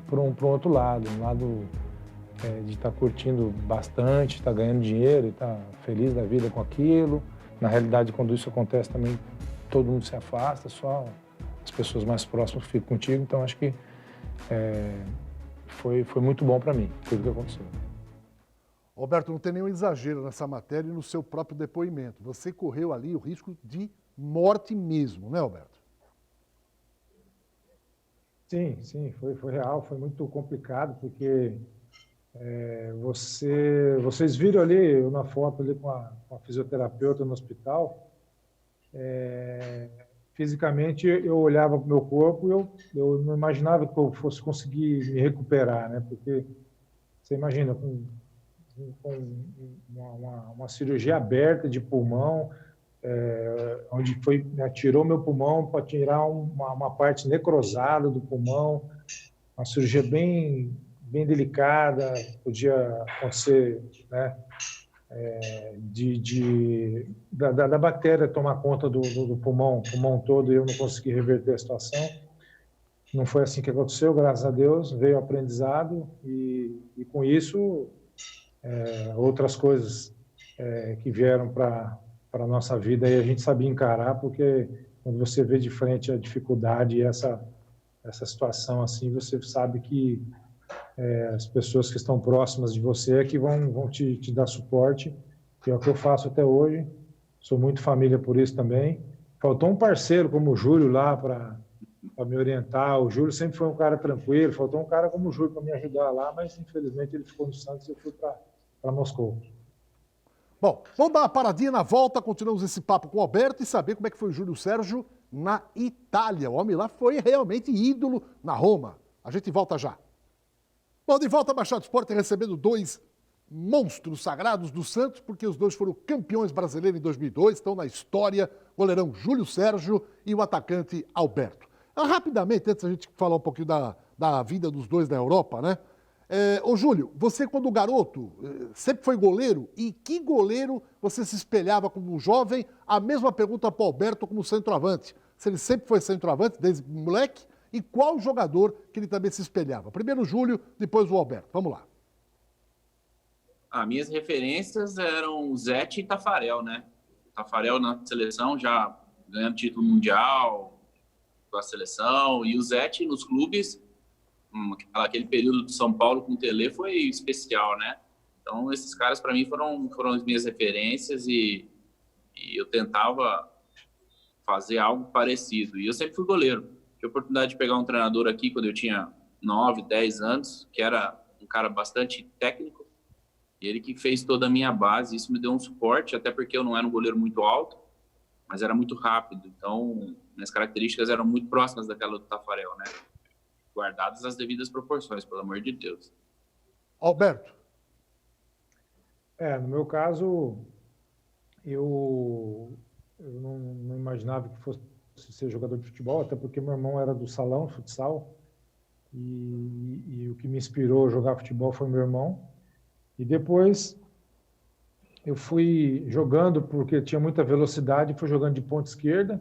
para um outro lado, um lado de estar curtindo bastante, estar ganhando dinheiro, estar feliz da vida com aquilo. Na realidade, quando isso acontece também, todo mundo se afasta, só as pessoas mais próximas ficam contigo. Então, acho que foi muito bom para mim, tudo que aconteceu. Roberto, não tem nenhum exagero nessa matéria e no seu próprio depoimento. Você correu ali o risco de morte mesmo, né, Roberto? Sim, foi real, foi muito complicado, porque vocês viram ali, eu na foto ali com a fisioterapeuta no hospital, fisicamente eu olhava para o meu corpo e eu não imaginava que eu fosse conseguir me recuperar, né? Porque você imagina, com uma cirurgia aberta de pulmão, onde tirou meu pulmão para tirar uma parte necrosada do pulmão, uma cirurgia bem delicada, podia acontecer, né, da bactéria tomar conta do pulmão todo, e eu não consegui reverter a situação. Não foi assim que aconteceu, graças a Deus, veio o aprendizado e com isso outras coisas que vieram para a nossa vida e a gente sabia encarar, porque quando você vê de frente a dificuldade e essa situação assim, você sabe que as pessoas que estão próximas de você é que vão te dar suporte, que é o que eu faço até hoje. Sou muito família por isso também. Faltou um parceiro como o Júlio lá para me orientar. O Júlio sempre foi um cara tranquilo, faltou um cara como o Júlio para me ajudar lá, mas infelizmente ele ficou no Santos e eu fui para Moscou. Bom, vamos dar uma paradinha na volta, continuamos esse papo com o Alberto e saber como é que foi o Júlio Sérgio na Itália. O homem lá foi realmente ídolo na Roma. A gente volta já. Bom, de volta a Baixada Esporte recebendo dois monstros sagrados do Santos, porque os dois foram campeões brasileiros em 2002, estão na história, goleirão Júlio Sérgio e o atacante Alberto. Rapidamente, antes a gente falar um pouquinho da vida dos dois na Europa, né? Ô Júlio, você quando garoto sempre foi goleiro, e que goleiro você se espelhava como jovem? A mesma pergunta para o Alberto como centroavante. Se ele sempre foi centroavante desde moleque, e qual jogador que ele também se espelhava? Primeiro o Júlio, depois o Alberto. Vamos lá. Minhas referências eram Zete e Tafarel, né? Tafarel na seleção já ganhando título mundial com a seleção, e o Zete nos clubes, aquele período de São Paulo com o Tele foi especial, né? Então esses caras para mim foram as minhas referências e eu tentava fazer algo parecido. E eu sempre fui goleiro. Tive a oportunidade de pegar um treinador aqui quando eu tinha 9, 10 anos, que era um cara bastante técnico, e ele que fez toda a minha base. Isso me deu um suporte, até porque eu não era um goleiro muito alto, mas era muito rápido. Então, minhas características eram muito próximas daquela do Tafarel, né? Guardadas as devidas proporções, pelo amor de Deus. Alberto. No meu caso, eu não imaginava que fosse ser jogador de futebol, até porque meu irmão era do salão, futsal, e o que me inspirou a jogar futebol foi meu irmão. E depois eu fui jogando, porque tinha muita velocidade, fui jogando de ponta esquerda,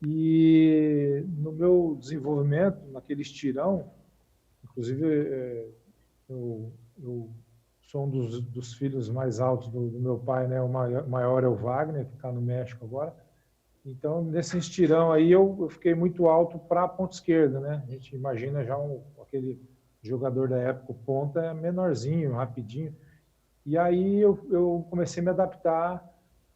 e no meu desenvolvimento, naquele estirão, inclusive eu eu sou um dos filhos mais altos do meu pai, né? O maior é o Wagner, que está no México agora. Então, nesse estirão aí, eu fiquei muito alto para a ponta esquerda, né? A gente imagina já aquele jogador da época, o ponta, menorzinho, rapidinho. E aí eu comecei a me adaptar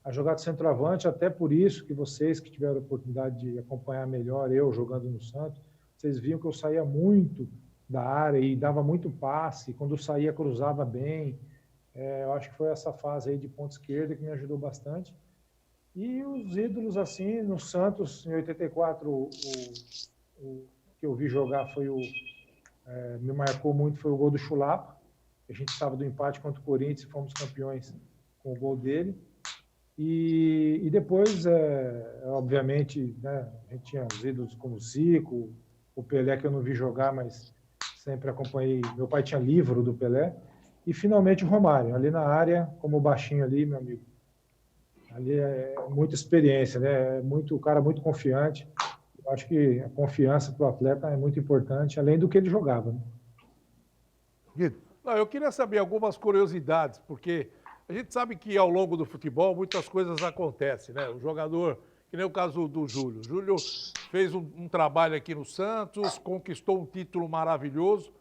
a jogar de centroavante, até por isso que vocês que tiveram a oportunidade de acompanhar melhor eu jogando no Santos, vocês viam que eu saía muito da área e dava muito passe, quando eu saía cruzava bem. Eu acho que foi essa fase aí de ponta esquerda que me ajudou bastante. E os ídolos, assim, no Santos, em 84, o que eu vi jogar foi me marcou muito, foi o gol do Chulapa. A gente estava do empate contra o Corinthians e fomos campeões com o gol dele. E depois, obviamente, né, a gente tinha os ídolos como o Zico, o Pelé, que eu não vi jogar, mas sempre acompanhei. Meu pai tinha livro do Pelé. E, finalmente, o Romário, ali na área, como baixinho ali, meu amigo. Ali é muita experiência, né? O cara muito confiante. Eu acho que a confiança para o atleta é muito importante, além do que ele jogava, né? Não, eu queria saber algumas curiosidades, porque a gente sabe que ao longo do futebol muitas coisas acontecem, né? O jogador, que nem o caso do Júlio. O Júlio fez um trabalho aqui no Santos, conquistou um título maravilhoso,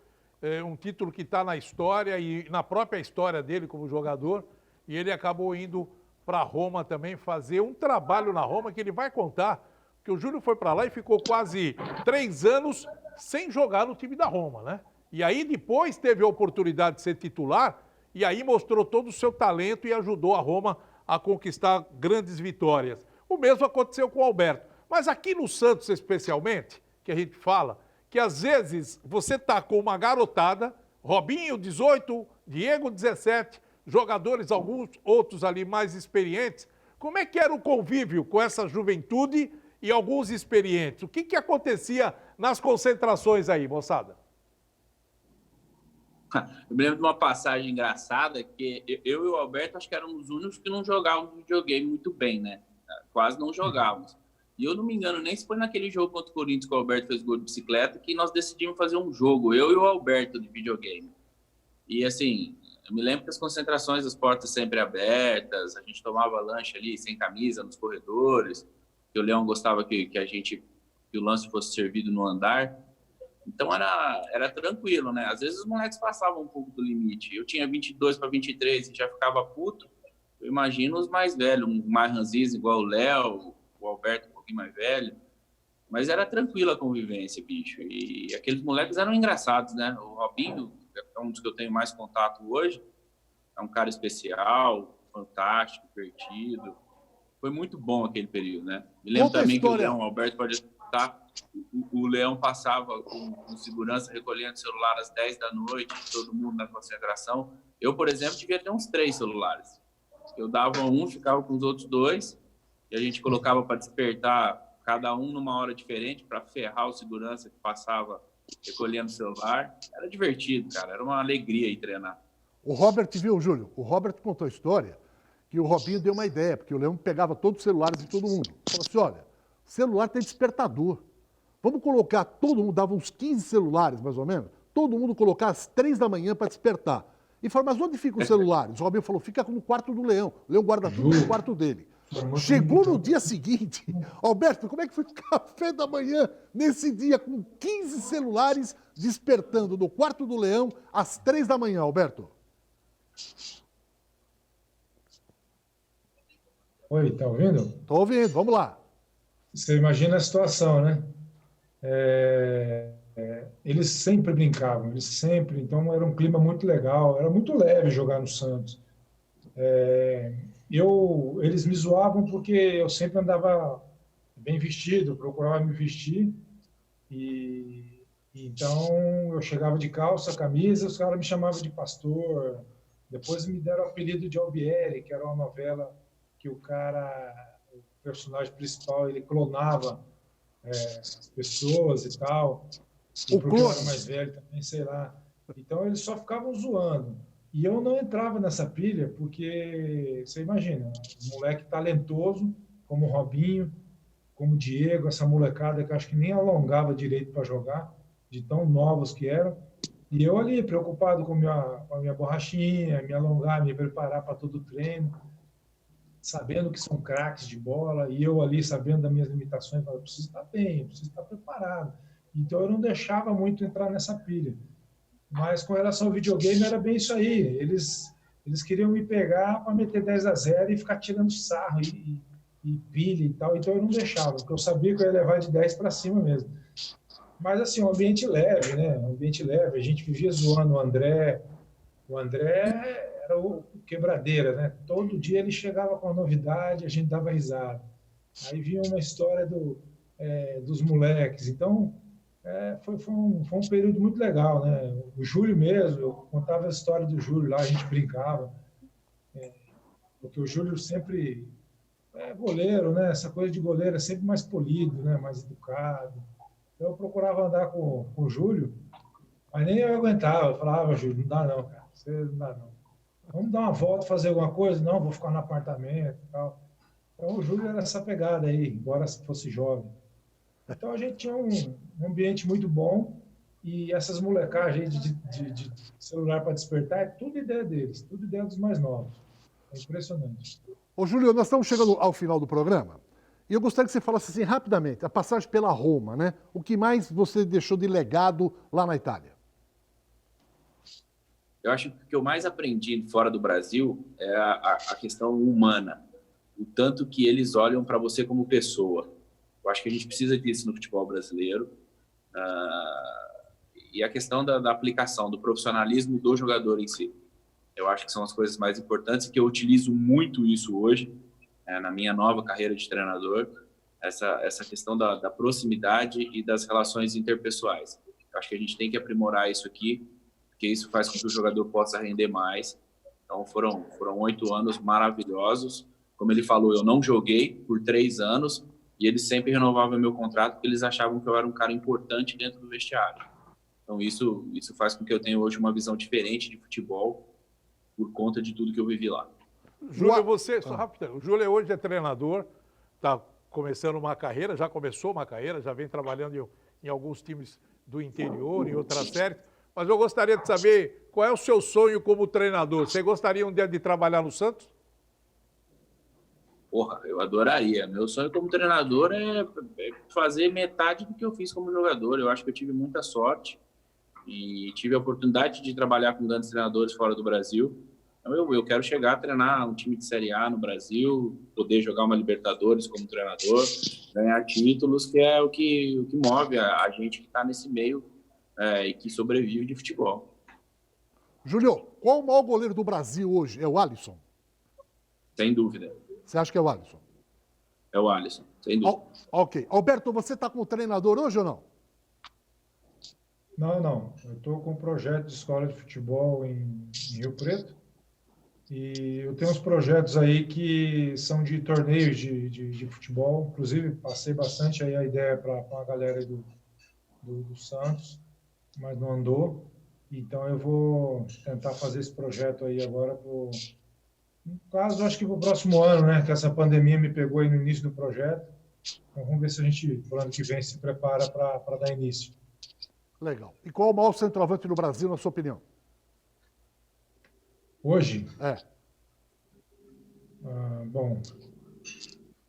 um título que está na história e na própria história dele como jogador, e ele acabou indo para Roma também fazer um trabalho na Roma que ele vai contar, que o Júlio foi para lá e ficou quase 3 anos sem jogar no time da Roma, né? E aí depois teve a oportunidade de ser titular e aí mostrou todo o seu talento e ajudou a Roma a conquistar grandes vitórias. O mesmo aconteceu com o Alberto. Mas aqui no Santos, especialmente, que a gente fala, que às vezes você tá com uma garotada, Robinho, 18, Diego, 17, jogadores, alguns outros ali mais experientes. Como é que era o convívio com essa juventude e alguns experientes? O que acontecia nas concentrações aí, moçada? Eu me lembro de uma passagem engraçada que eu e o Alberto acho que éramos os únicos que não jogavam videogame muito bem, né? Quase não jogávamos. E eu não me engano, nem se foi naquele jogo contra o Corinthians que o Alberto fez gol de bicicleta, que nós decidimos fazer um jogo, eu e o Alberto, de videogame. E assim, eu me lembro que as concentrações, as portas sempre abertas, a gente tomava lanche ali sem camisa nos corredores, que o Leão gostava que o lanche fosse servido no andar. Então era tranquilo, né? Às vezes os moleques passavam um pouco do limite. Eu tinha 22 para 23 e já ficava puto. Eu imagino os mais velhos, um mais ranzinza igual o Léo, o Alberto um pouquinho mais velho. Mas era tranquila a convivência, bicho. E aqueles moleques eram engraçados, né? O Robinho é um dos que eu tenho mais contato hoje. É um cara especial, fantástico, divertido. Foi muito bom aquele período, né? Me lembro também que o Leão, o Alberto pode estar... O Leão passava com segurança recolhendo celular às 10 da noite, todo mundo na concentração. Eu, por exemplo, devia ter uns 3 celulares. Eu dava um, ficava com os outros 2, e a gente colocava para despertar cada um numa hora diferente, para ferrar o segurança que passava recolhendo o celular. Era divertido, cara. Era uma alegria ir treinar. O Robert, viu, Júlio? O Robert contou a história que o Robinho deu uma ideia, porque o Leão pegava todos os celulares de todo mundo. Falou assim, olha, celular tem despertador. Vamos colocar, todo mundo dava uns 15 celulares, mais ou menos, todo mundo colocar às 3 da manhã para despertar. E falou, mas onde ficam os celulares? O Robinho falou, fica no quarto do Leão. O Leão guarda tudo no quarto dele. Chegou no dia seguinte, Alberto, como é que foi o café da manhã nesse dia com 15 celulares despertando no quarto do Leão às 3 da manhã, Alberto? Oi, tá ouvindo? Tô ouvindo, vamos lá. Você imagina a situação, né? Eles sempre brincavam, então era um clima muito legal, era muito leve jogar no Santos. Eles me zoavam porque eu sempre andava bem vestido, procurava me vestir, e então eu chegava de calça, camisa, os caras me chamavam de pastor. Depois me deram o apelido de Albieri, que era uma novela que o personagem principal, ele clonava as pessoas e tal. E porque eu era mais velho também, sei lá. Então eles só ficavam zoando. E eu não entrava nessa pilha, porque, você imagina, um moleque talentoso, como o Robinho, como o Diego, essa molecada que eu acho que nem alongava direito para jogar, de tão novos que eram. E eu ali, preocupado com a minha borrachinha, me alongar, me preparar para todo o treino, sabendo que são craques de bola, e eu ali sabendo das minhas limitações, eu preciso estar bem, eu preciso estar preparado. Então eu não deixava muito entrar nessa pilha. Mas com relação ao videogame era bem isso aí. Eles queriam me pegar para meter 10-0 e ficar tirando sarro e pilha e tal. Então eu não deixava, porque eu sabia que eu ia levar de 10 para cima mesmo. Mas assim, um ambiente leve, né? Um ambiente leve. A gente vivia zoando o André. O André era o quebradeira, né? Todo dia ele chegava com uma novidade, a gente dava risada. Aí vinha uma história dos moleques. Então, foi um período muito legal, né? O Júlio mesmo, eu contava a história do Júlio lá, a gente brincava. Porque o Júlio sempre é goleiro, né? Essa coisa de goleiro é sempre mais polido, né? Mais educado. Então, eu procurava andar com o Júlio, mas nem eu aguentava. Eu falava, Júlio, não dá não, cara. Você não dá não. Vamos dar uma volta, fazer alguma coisa? Não, vou ficar no apartamento e tal. Então, o Júlio era essa pegada aí, embora fosse jovem. Então, a gente tinha um ambiente muito bom e essas molecagens de celular para despertar é tudo ideia deles, tudo ideia dos mais novos. É impressionante. Ô, Júlio, nós estamos chegando ao final do programa e eu gostaria que você falasse assim rapidamente, a passagem pela Roma, né? O que mais você deixou de legado lá na Itália? Eu acho que o que eu mais aprendi fora do Brasil é a questão humana, o tanto que eles olham para você como pessoa. Eu acho que a gente precisa disso no futebol brasileiro. E a questão da aplicação, do profissionalismo do jogador em si. Eu acho que são as coisas mais importantes, que eu utilizo muito isso hoje, na minha nova carreira de treinador, essa questão da proximidade e das relações interpessoais. Eu acho que a gente tem que aprimorar isso aqui, porque isso faz com que o jogador possa render mais. Então, foram 8 anos maravilhosos. Como ele falou, eu não joguei por 3 anos e eles sempre renovavam meu contrato porque eles achavam que eu era um cara importante dentro do vestiário. Então, isso faz com que eu tenha hoje uma visão diferente de futebol por conta de tudo que eu vivi lá. Júlio, só rapidinho, o Júlio hoje é treinador, está começando uma carreira, já começou uma carreira, já vem trabalhando em alguns times do interior, em outras séries. Mas eu gostaria de saber qual é o seu sonho como treinador. Você gostaria um dia de trabalhar no Santos? Porra, eu adoraria. Meu sonho como treinador é fazer metade do que eu fiz como jogador. Eu acho que eu tive muita sorte e tive a oportunidade de trabalhar com grandes treinadores fora do Brasil. Então eu quero chegar a treinar um time de Série A no Brasil, poder jogar uma Libertadores como treinador, ganhar títulos, que é o que move a gente que está nesse meio e que sobrevive de futebol. Júlio, qual o maior goleiro do Brasil hoje? É o Alisson? Sem dúvida. Você acha que é o Alisson? É o Alisson, sem dúvida. Ok. Alberto, você está com o treinador hoje ou não? Não. Eu estou com um projeto de escola de futebol em Rio Preto. E eu tenho uns projetos aí que são de torneios de futebol. Inclusive, passei bastante aí a ideia para a galera aí do Santos, mas não andou. Então, eu vou tentar fazer esse projeto aí agora, no caso, acho que para o próximo ano, né? Que essa pandemia me pegou aí no início do projeto. Então, vamos ver se a gente, no ano que vem, se prepara para dar início. Legal. E qual o maior centroavante do Brasil, na sua opinião? Hoje? Bom,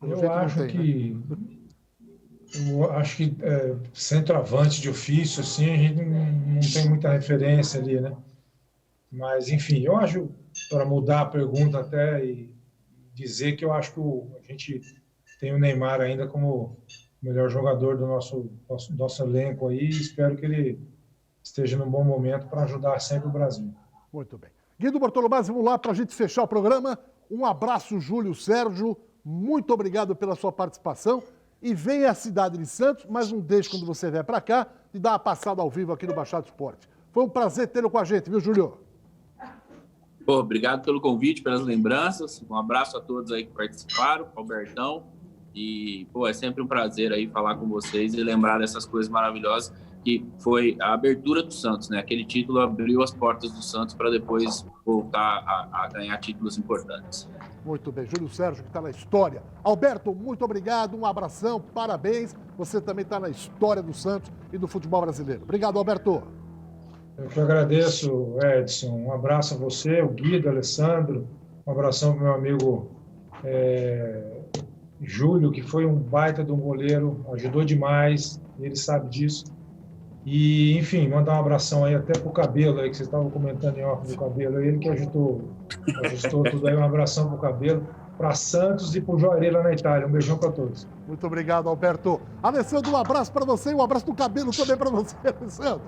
eu acho que centroavante de ofício, assim, a gente não tem muita referência ali, né? Mas, enfim, eu acho, para mudar a pergunta até e dizer que eu acho que a gente tem o Neymar ainda como o melhor jogador do nosso elenco aí, e espero que ele esteja num bom momento para ajudar sempre o Brasil. Muito bem. Guido Bortolomazzi, vamos lá para a gente fechar o programa. Um abraço, Júlio Sérgio. Muito obrigado pela sua participação. E venha à cidade de Santos, mas não deixe, quando você vier para cá, de dar uma passada ao vivo aqui no Baixada Esporte. Foi um prazer tê-lo com a gente, viu, Júlio? Pô, obrigado pelo convite, pelas lembranças. Um abraço a todos aí que participaram, Albertão. E, pô, é sempre um prazer aí falar com vocês e lembrar dessas coisas maravilhosas que foi a abertura do Santos, né? Aquele título abriu as portas do Santos para depois voltar a ganhar títulos importantes. Muito bem, Júlio Sérgio, que está na história. Alberto, muito obrigado, um abração, parabéns. Você também está na história do Santos e do futebol brasileiro. Obrigado, Alberto. Eu que agradeço, Edson. Um abraço a você, o Guido, o Alessandro. Um abração para o meu amigo Júlio, que foi um baita de um goleiro, ajudou demais, ele sabe disso. E, enfim, mandar um abração aí até pro Cabelo, aí, que você estava comentando em off do Cabelo, ele que ajustou tudo aí. Um abração pro Cabelo, para Santos e pro Juarez lá na Itália. Um beijão para todos. Muito obrigado, Alberto. Alessandro, um abraço para você e um abraço do Cabelo também para você, Alessandro.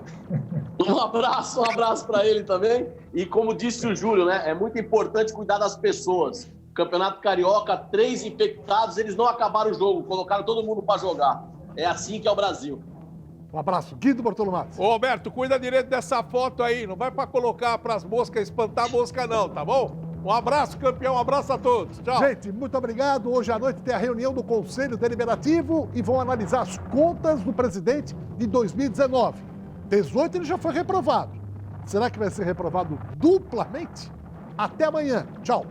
Um abraço para ele também. E como disse o Júlio, né, é muito importante cuidar das pessoas. Campeonato Carioca, 3 infectados, eles não acabaram o jogo, colocaram todo mundo para jogar. É assim que é o Brasil. Um abraço, Guido Bortolomazzi. Ô, Alberto, cuida direito dessa foto aí, não vai para colocar para as moscas, espantar a mosca não, tá bom? Um abraço, campeão, um abraço a todos. Tchau. Gente, muito obrigado. Hoje à noite tem a reunião do Conselho Deliberativo e vão analisar as contas do presidente de 2019. 18 ele já foi reprovado. Será que vai ser reprovado duplamente? Até amanhã. Tchau.